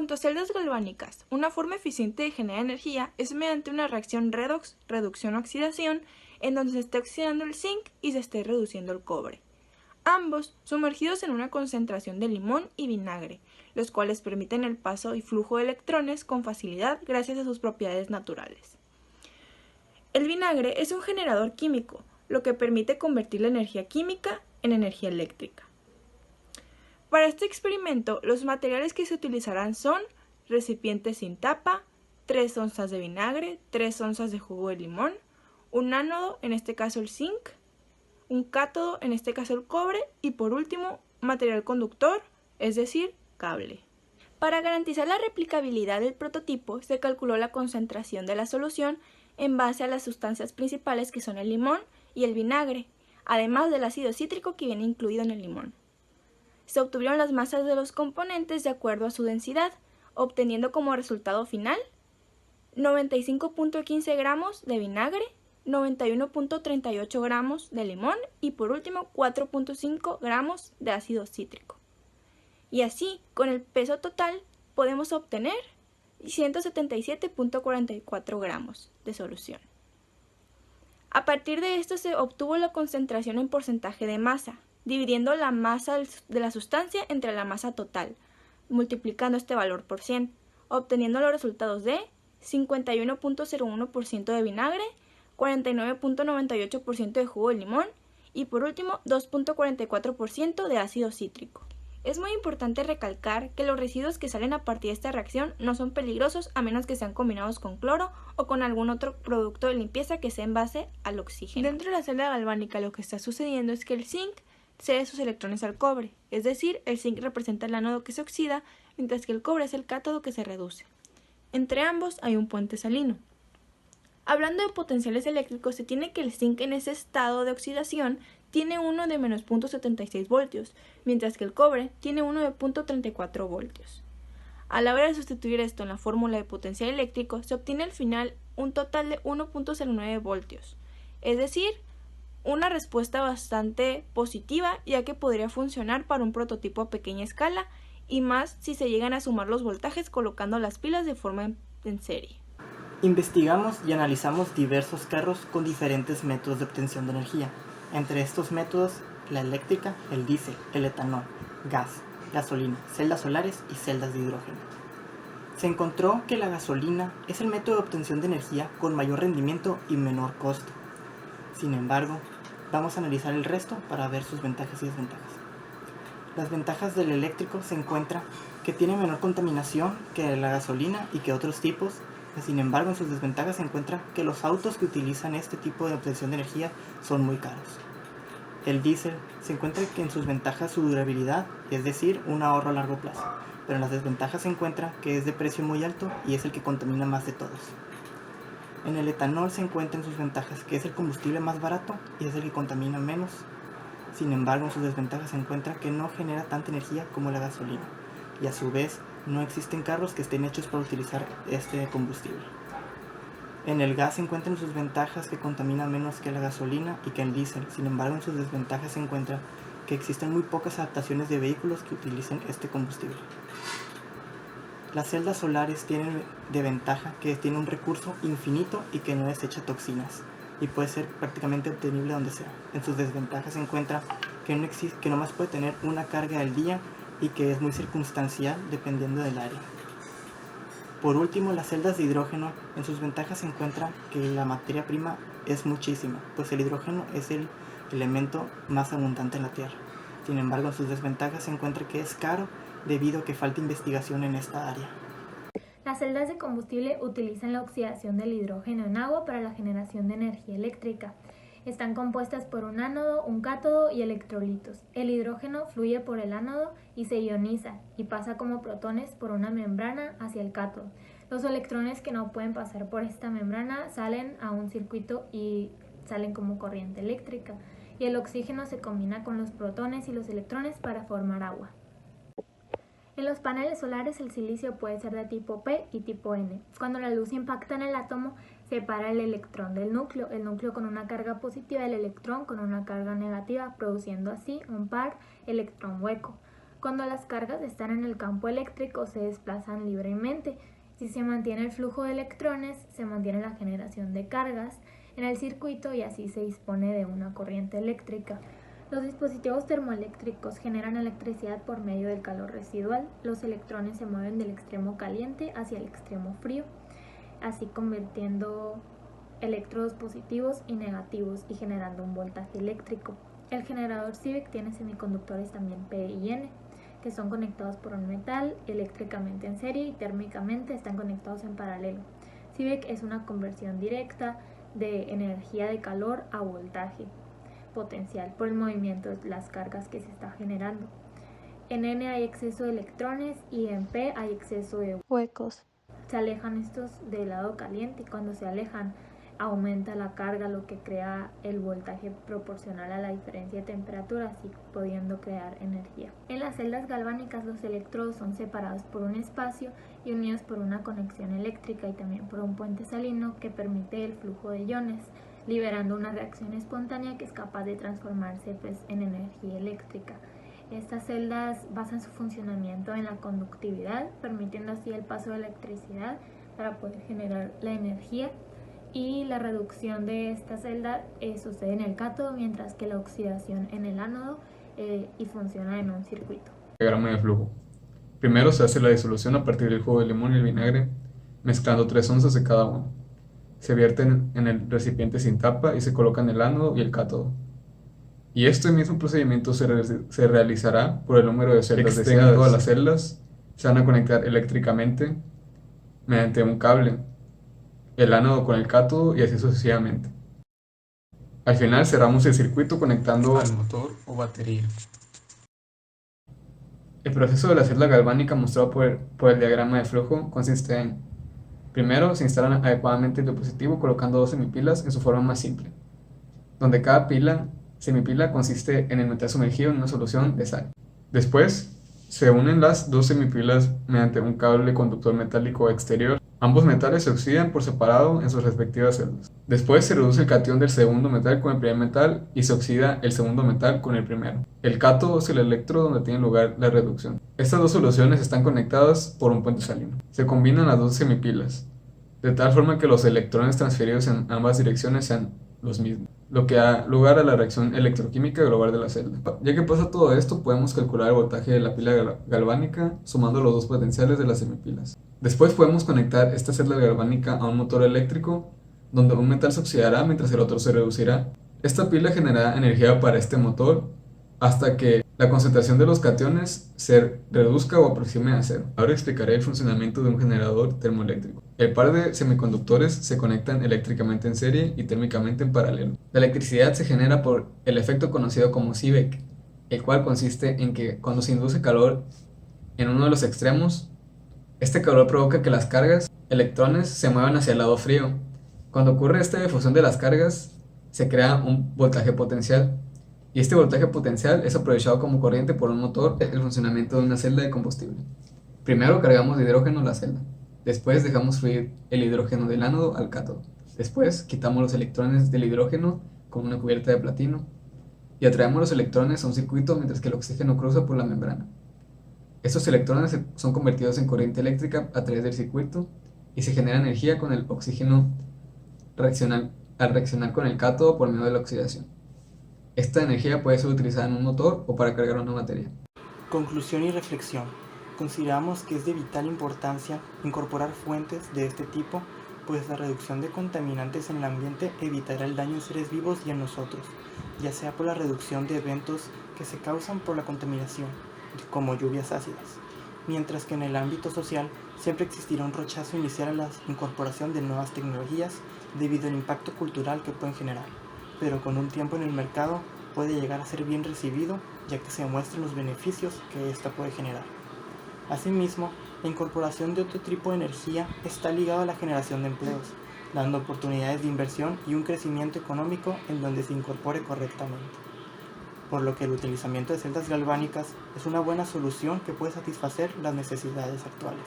cuanto a celdas galvánicas, una forma eficiente de generar energía es mediante una reacción redox, reducción-oxidación, en donde se esté oxidando el zinc y se esté reduciendo el cobre. Ambos sumergidos en una concentración de limón y vinagre, los cuales permiten el paso y flujo de electrones con facilidad gracias a sus propiedades naturales. El vinagre es un generador químico, lo que permite convertir la energía química en energía eléctrica. Para este experimento, los materiales que se utilizarán son recipientes sin tapa, 3 onzas de vinagre, 3 onzas de jugo de limón, un ánodo, en este caso el zinc, un cátodo, en este caso el cobre, y por último, material conductor, es decir, cable. Para garantizar la replicabilidad del prototipo, se calculó la concentración de la solución en base a las sustancias principales que son el limón y el vinagre, además del ácido cítrico que viene incluido en el limón. Se obtuvieron las masas de los componentes de acuerdo a su densidad, obteniendo como resultado final 95.15 gramos de vinagre, 91.38 gramos de limón y por último 4.5 gramos de ácido cítrico. Y así, con el peso total, podemos obtener 177.44 gramos de solución. A partir de esto se obtuvo la concentración en porcentaje de masa, dividiendo la masa de la sustancia entre la masa total, multiplicando este valor por 100, obteniendo los resultados de 51.01% de vinagre, 49.98% de jugo de limón y por último 2.44% de ácido cítrico. Es muy importante recalcar que los residuos que salen a partir de esta reacción no son peligrosos a menos que sean combinados con cloro o con algún otro producto de limpieza que sea en base al oxígeno. Dentro de la celda galvánica lo que está sucediendo es que el zinc cede sus electrones al cobre, es decir, el zinc representa el ánodo que se oxida, mientras que el cobre es el cátodo que se reduce. Entre ambos hay un puente salino. Hablando de potenciales eléctricos, se tiene que el zinc en ese estado de oxidación tiene uno de menos 0.76 voltios, mientras que el cobre tiene uno de 0.34 voltios. A la hora de sustituir esto en la fórmula de potencial eléctrico, se obtiene al final un total de 1.09 voltios, es decir, una respuesta bastante positiva, ya que podría funcionar para un prototipo a pequeña escala y más si se llegan a sumar los voltajes colocando las pilas de forma en serie. Investigamos y analizamos diversos carros con diferentes métodos de obtención de energía. Entre estos métodos, la eléctrica, el diésel, el etanol, gas, gasolina, celdas solares y celdas de hidrógeno. Se encontró que la gasolina es el método de obtención de energía con mayor rendimiento y menor costo. Sin embargo, vamos a analizar el resto para ver sus ventajas y desventajas. Las ventajas del eléctrico se encuentra que tiene menor contaminación que la gasolina y que otros tipos. Sin embargo, en sus desventajas se encuentra que los autos que utilizan este tipo de obtención de energía son muy caros. El diésel se encuentra que en sus ventajas su durabilidad, es decir, un ahorro a largo plazo, pero en las desventajas se encuentra que es de precio muy alto y es el que contamina más de todos. En el etanol se encuentra en sus ventajas que es el combustible más barato y es el que contamina menos. Sin embargo, en sus desventajas se encuentra que no genera tanta energía como la gasolina y a su vez no existen carros que estén hechos para utilizar este combustible. En el gas se encuentran sus ventajas que contamina menos que la gasolina y que el diésel. Sin embargo, en sus desventajas se encuentra que existen muy pocas adaptaciones de vehículos que utilicen este combustible. Las celdas solares tienen de ventaja que tiene un recurso infinito y que no desecha toxinas y puede ser prácticamente obtenible donde sea. En sus desventajas se encuentra que nomás puede tener una carga al día y que es muy circunstancial dependiendo del área. Por último, las celdas de hidrógeno, en sus ventajas se encuentra que la materia prima es muchísima, pues el hidrógeno es el elemento más abundante en la Tierra. Sin embargo, en sus desventajas se encuentra que es caro debido a que falta investigación en esta área. Las celdas de combustible utilizan la oxidación del hidrógeno en agua para la generación de energía eléctrica. Están compuestas por un ánodo, un cátodo y electrolitos. El hidrógeno fluye por el ánodo y se ioniza y pasa como protones por una membrana hacia el cátodo. Los electrones que no pueden pasar por esta membrana salen a un circuito y salen como corriente eléctrica. Y el oxígeno se combina con los protones y los electrones para formar agua. En los paneles solares el silicio puede ser de tipo P y tipo N. Cuando la luz impacta en el átomo, separa el electrón del núcleo, el núcleo con una carga positiva y el electrón con una carga negativa, produciendo así un par electrón hueco. Cuando las cargas están en el campo eléctrico se desplazan libremente. Si se mantiene el flujo de electrones, se mantiene la generación de cargas en el circuito y así se dispone de una corriente eléctrica. Los dispositivos termoeléctricos generan electricidad por medio del calor residual. Los electrones se mueven del extremo caliente hacia el extremo frío, así convirtiendo electrodos positivos y negativos y generando un voltaje eléctrico. El generador CIVEC tiene semiconductores también P y N, que son conectados por un metal eléctricamente en serie y térmicamente están conectados en paralelo. CIVEC es una conversión directa de energía de calor a voltaje potencial por el movimiento de las cargas que se está generando. En N hay exceso de electrones y en P hay exceso de Huecos. Se alejan estos del lado caliente y cuando se alejan aumenta la carga, lo que crea el voltaje proporcional a la diferencia de temperatura, así pudiendo crear energía. En las celdas galvánicas los electrodos son separados por un espacio y unidos por una conexión eléctrica y también por un puente salino que permite el flujo de iones, liberando una reacción espontánea que es capaz de transformarse en energía eléctrica. Estas celdas basan su funcionamiento en la conductividad, permitiendo así el paso de electricidad para poder generar la energía, y la reducción de esta celda sucede en el cátodo, mientras que la oxidación en el ánodo y funciona en un circuito. Diagrama de flujo. Primero se hace la disolución a partir del jugo de limón y el vinagre, mezclando 3 onzas de cada uno. Se vierten en el recipiente sin tapa y se colocan el ánodo y el cátodo. Y este mismo procedimiento se realizará por el número de celdas deseadas. Todas las celdas se van a conectar eléctricamente mediante un cable, el ánodo con el cátodo y así sucesivamente. Al final cerramos el circuito conectando al motor o batería. El proceso de la celda galvánica mostrado por el diagrama de flujo consiste en: primero, se instalan adecuadamente el dispositivo colocando 2 semipilas en su forma más simple, donde cada semipila consiste en el metal sumergido en una solución de sal. Después, se unen las 2 semipilas mediante un cable conductor metálico exterior. Ambos metales se oxidan por separado en sus respectivas celdas. Después se reduce el catión del segundo metal con el primer metal y se oxida el segundo metal con el primero. El cátodo es el electrodo donde tiene lugar la reducción. Estas 2 soluciones están conectadas por un puente salino. Se combinan las 2 semipilas, de tal forma que los electrones transferidos en ambas direcciones sean los mismos, lo que da lugar a la reacción electroquímica global de la celda. Ya que pasa todo esto, podemos calcular el voltaje de la pila galvánica sumando los 2 potenciales de las semipilas. Después podemos conectar esta celda galvánica a un motor eléctrico, donde un metal se oxidará mientras el otro se reducirá. Esta pila generará energía para este motor hasta que la concentración de los cationes se reduzca o aproxime a cero. Ahora explicaré el funcionamiento de un generador termoeléctrico. El par de semiconductores se conectan eléctricamente en serie y térmicamente en paralelo. La electricidad se genera por el efecto conocido como CIVEC, el cual consiste en que cuando se induce calor en uno de los extremos, este calor provoca que las cargas, electrones, se muevan hacia el lado frío. Cuando ocurre esta difusión de las cargas, se crea un voltaje potencial. Y este voltaje potencial es aprovechado como corriente por un motor, el funcionamiento de una celda de combustible. Primero cargamos de hidrógeno la celda. Después dejamos fluir el hidrógeno del ánodo al cátodo. Después quitamos los electrones del hidrógeno con una cubierta de platino y atraemos los electrones a un circuito mientras que el oxígeno cruza por la membrana. Estos electrones son convertidos en corriente eléctrica a través del circuito y se genera energía con el oxígeno al reaccionar con el cátodo por medio de la oxidación. Esta energía puede ser utilizada en un motor o para cargar una batería. Conclusión y reflexión. Consideramos que es de vital importancia incorporar fuentes de este tipo, pues la reducción de contaminantes en el ambiente evitará el daño en seres vivos y en nosotros, ya sea por la reducción de eventos que se causan por la contaminación, como lluvias ácidas, mientras que en el ámbito social siempre existirá un rechazo inicial a la incorporación de nuevas tecnologías debido al impacto cultural que pueden generar, pero con un tiempo en el mercado puede llegar a ser bien recibido, ya que se muestran los beneficios que ésta puede generar. Asimismo, la incorporación de otro tipo de energía está ligada a la generación de empleos, dando oportunidades de inversión y un crecimiento económico en donde se incorpore correctamente. Por lo que el utilizamiento de celdas galvánicas es una buena solución que puede satisfacer las necesidades actuales.